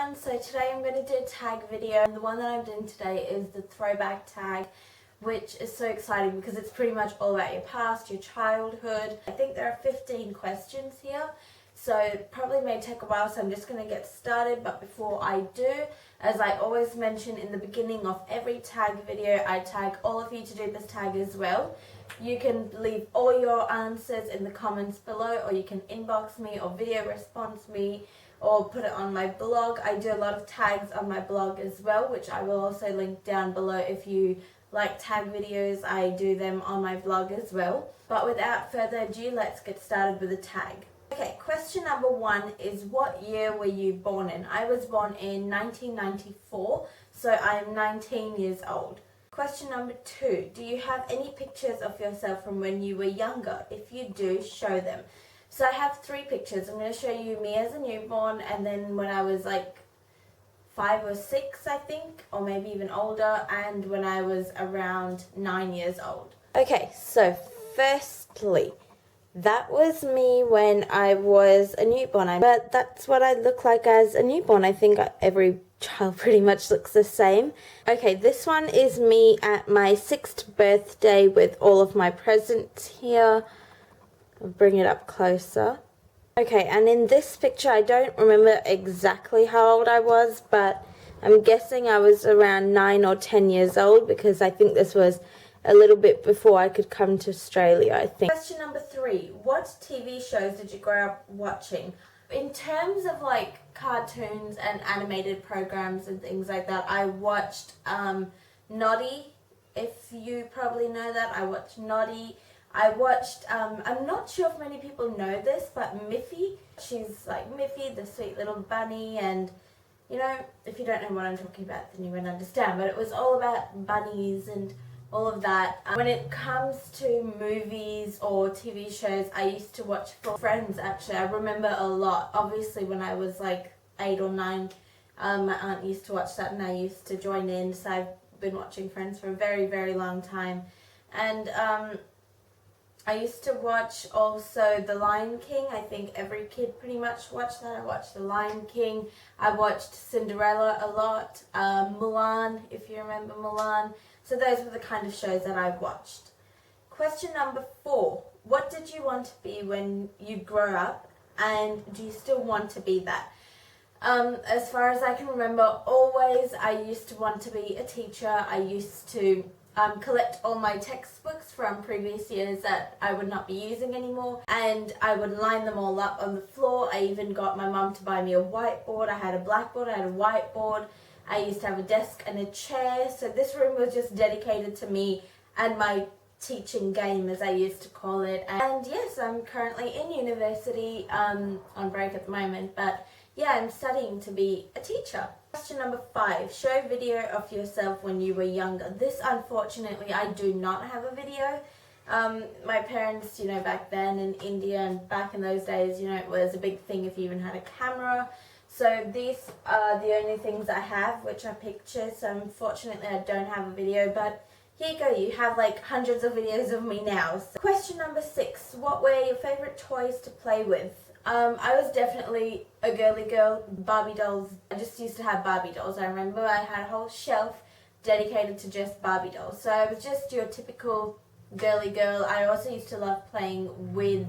everyone, so today I'm going to do a tag video, and the one that I'm doing today is the throwback tag, which is so exciting because it's pretty much all about your past, your childhood. I think there are 15 questions here, so it probably may take a while, so I'm just going to get started. But before I do, as I always mention in the beginning of every tag video, I tag all of you to do this tag as well. You can leave all your answers in the comments below, or you can inbox me or video response me, or put it on my blog. I do a lot of tags on my blog as well, which I will also link down below. If you like tag videos, I do them on my blog as well. But without further ado, let's get started with the tag. Okay, question number 1 is, what year were you born in? I was born in 1994, so I'm 19 years old. Question number 2, do you have any pictures of yourself from when you were younger? If you do, show them. So I have 3 pictures. I'm going to show you me as a newborn, and then when I was like 5 or 6, I think, or maybe even older, and when I was around 9 years old. Okay, so firstly, that was me when I was a newborn, but that's what I look like as a newborn. I think every child pretty much looks the same. Okay, this one is me at my 6th birthday with all of my presents here. I'll bring it up closer. Okay, and in this picture, I don't remember exactly how old I was, but I'm guessing I was around 9 or 10 years old, because I think this was a little bit before I could come to Australia, I think. Question number 3, what TV shows did you grow up watching? In terms of like cartoons and animated programs and things like that, I watched Noddy, if you probably know that. I watched Noddy. I watched, I'm not sure if many people know this, but Miffy. She's like Miffy, the sweet little bunny, and you know, if you don't know what I'm talking about, then you won't understand, but it was all about bunnies and all of that. When it comes to movies or TV shows, I used to watch for Friends, actually. I remember a lot. Obviously, when I was like 8 or 9, my aunt used to watch that, and I used to join in, so I've been watching Friends for a very, very long time. And I used to watch also The Lion King. I think every kid pretty much watched that. I watched The Lion King. I watched Cinderella a lot. Mulan, if you remember Mulan. So those were the kind of shows that I watched. Question number 4. What did you want to be when you grow up, and do you still want to be that? As far as I can remember, always I used to want to be a teacher. I used to collect all my textbooks from previous years that I would not be using anymore, and I would line them all up on the floor. I even got my mum to buy me a whiteboard. I had a blackboard, I had a whiteboard. I used to have a desk and a chair, so this room was just dedicated to me and my teaching game, as I used to call it. And yes, I'm currently in university, on break at the moment, but yeah, I'm studying to be a teacher. Question number 5, show video of yourself when you were younger. This, unfortunately, I do not have a video. My parents, you know, back then in India and back in those days, you know, it was a big thing if you even had a camera. So these are the only things I have, which are pictures. So unfortunately, I don't have a video, but here you go. You have like hundreds of videos of me now. So question number 6, what were your favorite toys to play with? I was definitely a girly girl. Barbie dolls. I just used to have Barbie dolls. I remember I had a whole shelf dedicated to just Barbie dolls. So I was just your typical girly girl. I also used to love playing with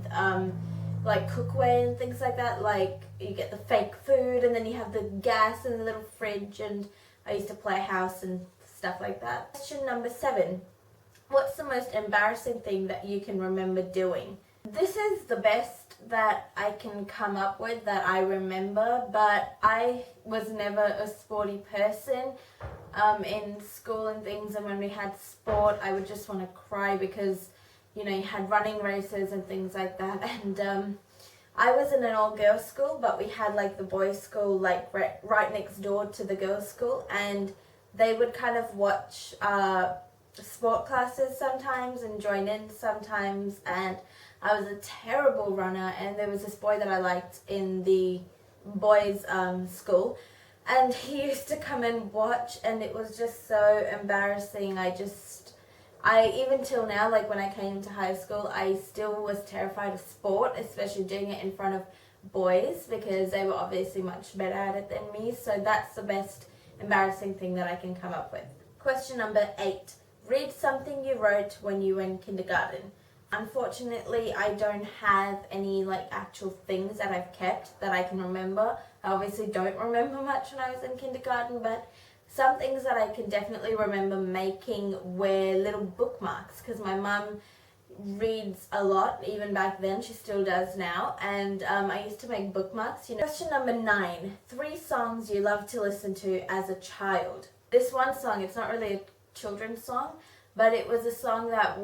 like cookware and things like that. Like you get the fake food, and then you have the gas and the little fridge, and I used to play house and stuff like that. Question number 7, what's the most embarrassing thing that you can remember doing? This is the best that I can come up with that I remember, but I was never a sporty person in school and things, and when we had sport, I would just want to cry because, you know, you had running races and things like that, and I was in an all-girls school, but we had like the boys' school like right next door to the girls' school, and they would kind of watch sport classes sometimes and join in sometimes, and I was a terrible runner, and there was this boy that I liked in the boys' school, and he used to come and watch, and it was just so embarrassing. I even till now, like when I came into high school, I still was terrified of sport, especially doing it in front of boys because they were obviously much better at it than me. So that's the best embarrassing thing that I can come up with. Question number 8. Read something you wrote when you were in kindergarten. Unfortunately, I don't have any actual things that I've kept that I can remember. I obviously don't remember much when I was in kindergarten, but some things that I can definitely remember making were little bookmarks, because my mum reads a lot, even back then. She still does now, and I used to make bookmarks. Question number 9. 3 songs you love to listen to as a child. This one song, it's not really a children's song, but it was a song that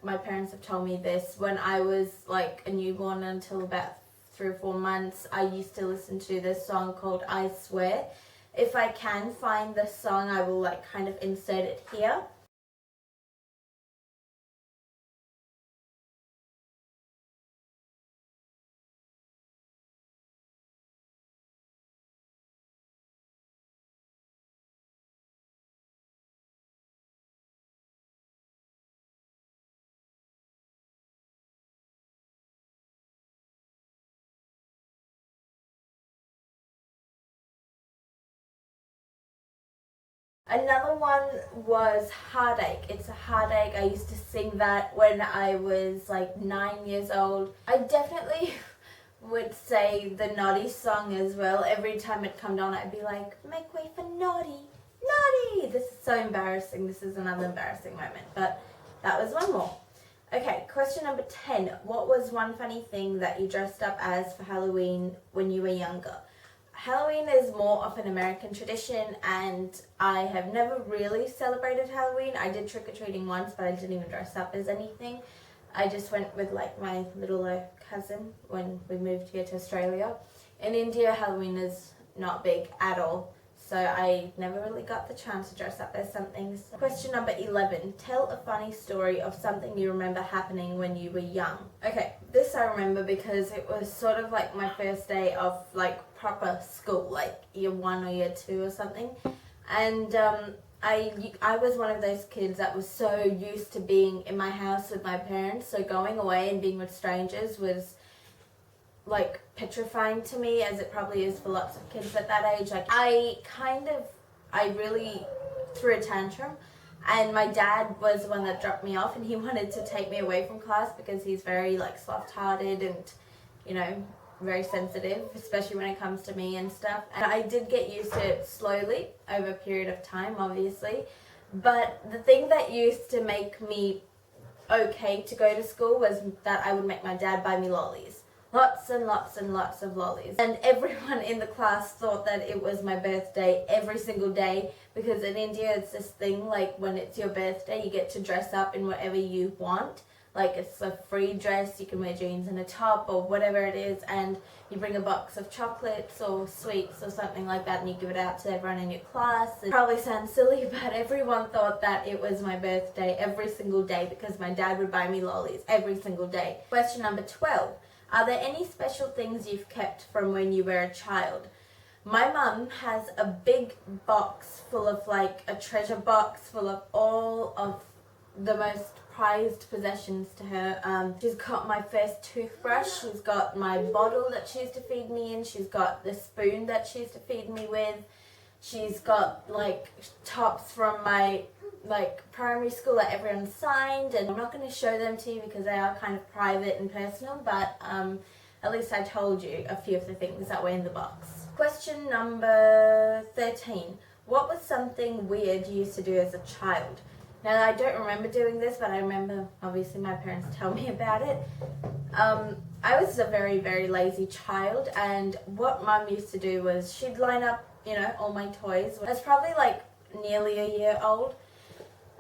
my parents have told me this, when I was a newborn until about 3 or 4 months, I used to listen to this song called I Swear. If I can find the song, I will kind of insert it here. Another one was Heartache. It's a Heartache. I used to sing that when I was 9 years old. I definitely would say the Naughty song as well. Every time it come on, I'd be like, make way for Naughty, Naughty. This is so embarrassing. This is another embarrassing moment, but that was one more. Okay, question number 10. What was one funny thing that you dressed up as for Halloween when you were younger? Halloween is more of an American tradition, and I have never really celebrated Halloween. I did trick-or-treating once, but I didn't even dress up as anything. I just went with my little cousin when we moved here to Australia. In India, Halloween is not big at all, so I never really got the chance to dress up as something. Question number 11. Tell a funny story of something you remember happening when you were young. Okay, this I remember because it was sort of my first day of proper school, year 1 or year 2 or something. And I was one of those kids that was so used to being in my house with my parents, so going away and being with strangers was petrifying to me, as it probably is for lots of kids at that age. I really threw a tantrum, and my dad was the one that dropped me off, and he wanted to take me away from class because he's very soft-hearted and very sensitive, especially when it comes to me and stuff. And I did get used to it slowly over a period of time, obviously. But the thing that used to make me okay to go to school was that I would make my dad buy me lollies. Lots and lots and lots of lollies. And everyone in the class thought that it was my birthday every single day, because in India it's this thing, when it's your birthday, you get to dress up in whatever you want. It's a free dress, you can wear jeans and a top or whatever it is, and you bring a box of chocolates or sweets or something like that, and you give it out to everyone in your class. It probably sounds silly, but everyone thought that it was my birthday every single day because my dad would buy me lollies every single day. Question number 12. Are there any special things you've kept from when you were a child? My mum has a big box full of a treasure box full of all of the most prized possessions to her. She's got my first toothbrush, she's got my bottle that she used to feed me in, she's got the spoon that she used to feed me with, she's got tops from my primary school that everyone signed, and I'm not going to show them to you because they are kind of private and personal, but at least I told you a few of the things that were in the box. Question number 13. What was something weird you used to do as a child? Now, I don't remember doing this, but I remember, obviously, my parents tell me about it. I was a very, very lazy child, and what Mum used to do was she'd line up, all my toys. I was probably, nearly a year old,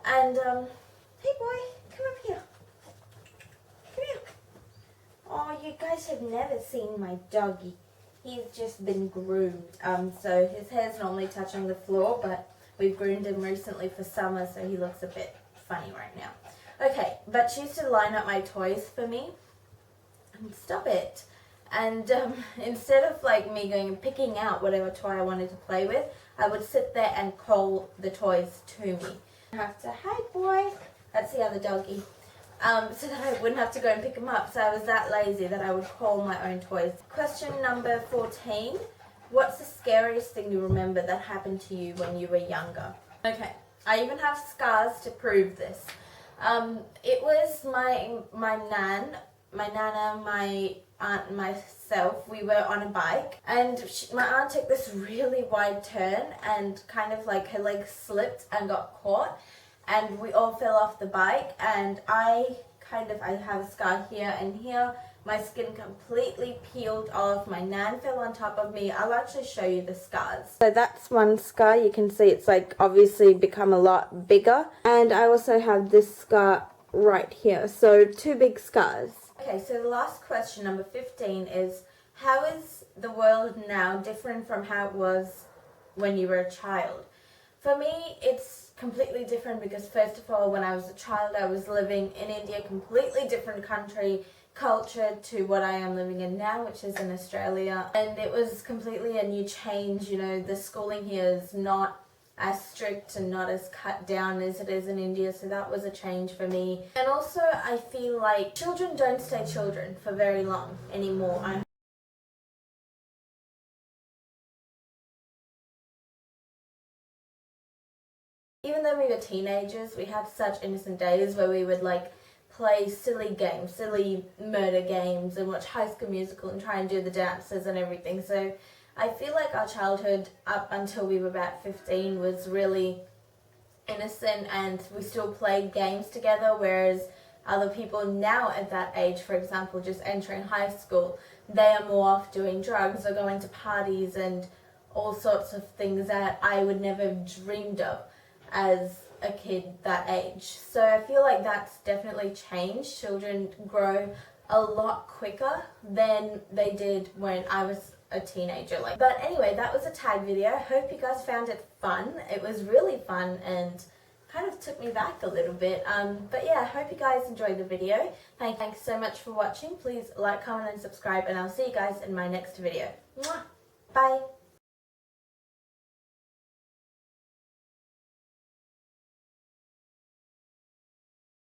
and, hey boy, come up here. Come here. Oh, you guys have never seen my doggy. He's just been groomed. So his hair's normally touching the floor, but we've groomed him recently for summer, so he looks a bit funny right now. Okay, but she used to line up my toys for me. Stop it. And instead of me going and picking out whatever toy I wanted to play with, I would sit there and call the toys to me. I have to, hi boy. That's the other doggy. so that I wouldn't have to go and pick them up. So I was that lazy that I would haul my own toys. Question number 14. What's the scariest thing you remember that happened to you when you were younger? Okay, I even have scars to prove this. It was my nana, my aunt and myself. We were on a bike, and my aunt took this really wide turn, and kind of like her leg slipped and got caught, and we all fell off the bike, and I have a scar here and here. My skin completely peeled off. My nan fell on top of me. I'll actually show you the scars. So that's one scar. You can see it's like obviously become a lot bigger. And I also have this scar right here. So 2 big scars. Okay, so the last question, number 15, is how is the world now different from how it was when you were a child? For me, it's completely different because first of all, when I was a child, I was living in India, completely different country, culture to what I am living in now, which is in Australia, and it was completely a new change. You know, the schooling here is not as strict and not as cut down as it is in India, so that was a change for me. And also I feel like children don't stay children for very long anymore. Even though we were teenagers, we had such innocent days where we would like play silly games, silly murder games, and watch High School Musical and try and do the dances and everything. So I feel like our childhood up until we were about 15 was really innocent, and we still played games together, whereas other people now at that age, for example, just entering high school, they are more off doing drugs or going to parties and all sorts of things that I would never have dreamed of as a kid that age. So I feel like that's definitely changed. Children grow a lot quicker than they did when I was a teenager. But anyway, that was a tag video. Hope you guys found it fun. It was really fun and kind of took me back a little bit. But yeah, I hope you guys enjoyed the video. Thanks so much for watching. Please like, comment and subscribe, and I'll see you guys in my next video. Mwah! Bye!